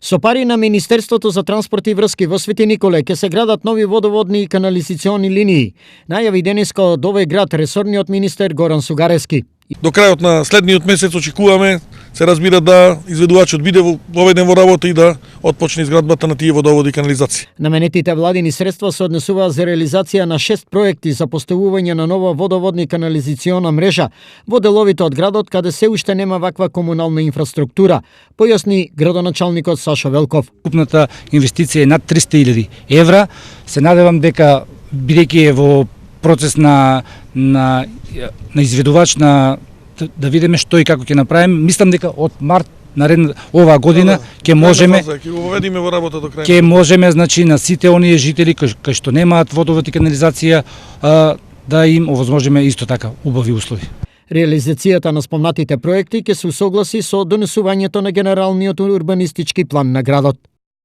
Со пари на Министерството за транспорт и врски во Свети Николе ќе се градат нови водоводни и канализациони линии, најави денеска од овој град ресорниот министер Горан Сугарески. До крајот на следниот месец очекуваме, се разбира, да изведувачот биде воведен во работа и да отпочне изградбата на тие водоводи и канализации. Наменетите владини средства се однесуваат за реализација на 6 проекти за поставување на нова водоводна и канализациона мрежа во деловите од градот каде се уште нема ваква комунална инфраструктура, појасни градоначалникот Сашо Велков. Купната инвестиција е над 300.000 евра. Се надевам дека бидејќи е во процес на изведувач да видиме што и како ќе направиме. Мислам дека од март наредна оваа година ќе можеме значи на сите оние жители кои што немаат водовод и канализација да им овозможиме исто така убави услови. Реализацијата на спомнатите проекти ќе се усогласи со донесувањето на генералниот урбанистички план на градот.